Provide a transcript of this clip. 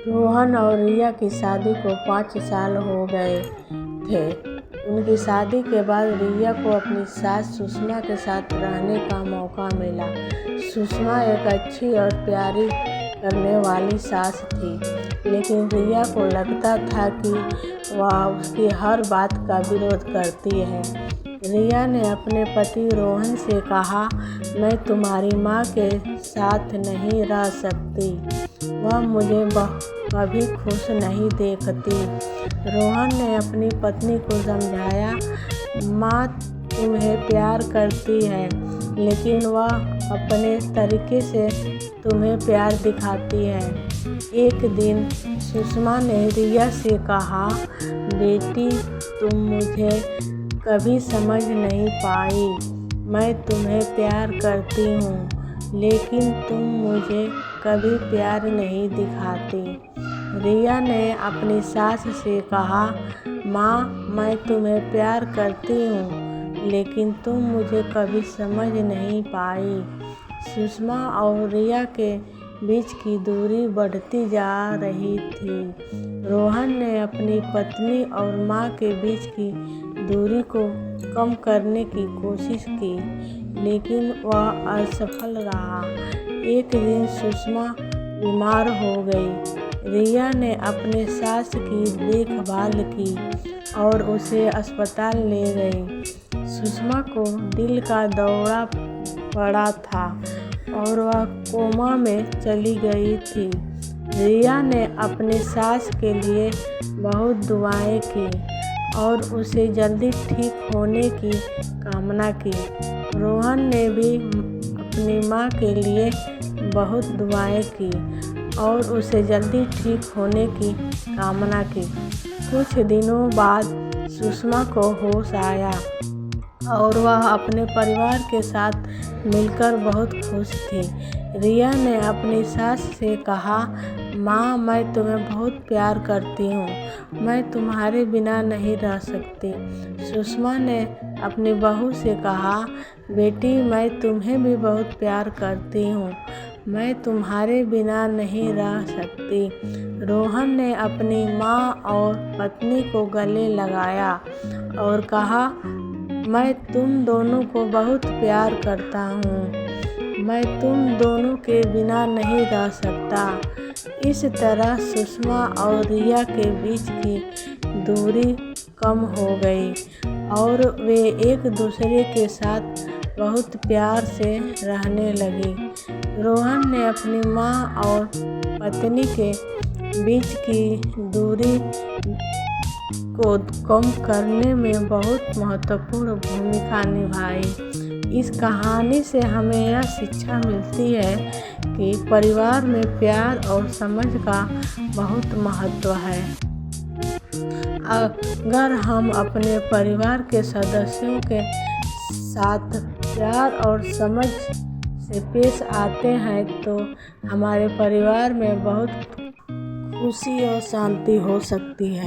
रोहन और रिया की शादी को 5 साल हो गए थे। उनकी शादी के बाद रिया को अपनी सास सुषमा के साथ रहने का मौका मिला। सुषमा एक अच्छी और प्यारी करने वाली सास थी, लेकिन रिया को लगता था कि वह उसकी हर बात का विरोध करती है। रिया ने अपने पति रोहन से कहा, मैं तुम्हारी माँ के साथ नहीं रह सकती, वह मुझे कभी खुश नहीं देखती। रोहन ने अपनी पत्नी को समझाया, माँ तुम्हें प्यार करती है, लेकिन वह अपने तरीके से तुम्हें प्यार दिखाती है। एक दिन सुषमा ने रिया से कहा, बेटी तुम मुझे कभी समझ नहीं पाई, मैं तुम्हें प्यार करती हूँ, लेकिन तुम मुझे कभी प्यार नहीं दिखाती। रिया ने अपनी सास से कहा, माँ मैं तुम्हें प्यार करती हूँ, लेकिन तुम मुझे कभी समझ नहीं पाई। सुषमा और रिया के बीच की दूरी बढ़ती जा रही थी। रोहन ने अपनी पत्नी और माँ के बीच की दूरी को कम करने की कोशिश की, लेकिन वह असफल रहा। एक दिन सुषमा बीमार हो गई। रिया ने अपने सास की देखभाल की और उसे अस्पताल ले गई। सुषमा को दिल का दौरा पड़ा था और वह कोमा में चली गई थी। रिया ने अपने सास के लिए बहुत दुआएं की और उसे जल्दी ठीक होने की कामना की। रोहन ने भी अपनी माँ के लिए बहुत दुआएं की और उसे जल्दी ठीक होने की कामना की। कुछ दिनों बाद सुषमा को होश आया और वह अपने परिवार के साथ मिलकर बहुत खुश थी। रिया ने अपनी सास से कहा, माँ मैं तुम्हें बहुत प्यार करती हूँ, मैं तुम्हारे बिना नहीं रह सकती। सुषमा ने अपनी बहू से कहा, बेटी मैं तुम्हें भी बहुत प्यार करती हूँ, मैं तुम्हारे बिना नहीं रह सकती। रोहन ने अपनी माँ और पत्नी को गले लगाया और कहा, मैं तुम दोनों को बहुत प्यार करता हूँ, मैं तुम दोनों के बिना नहीं रह सकता। इस तरह सुषमा और रिया के बीच की दूरी कम हो गई और वे एक दूसरे के साथ बहुत प्यार से रहने लगे। रोहन ने अपनी माँ और पत्नी के बीच की दूरी को कम करने में बहुत महत्वपूर्ण भूमिका निभाई। इस कहानी से हमें यह शिक्षा मिलती है कि परिवार में प्यार और समझ का बहुत महत्व है। अगर हम अपने परिवार के सदस्यों के साथ प्यार और समझ से पेश आते हैं तो हमारे परिवार में बहुत खुशी और शांति हो सकती है।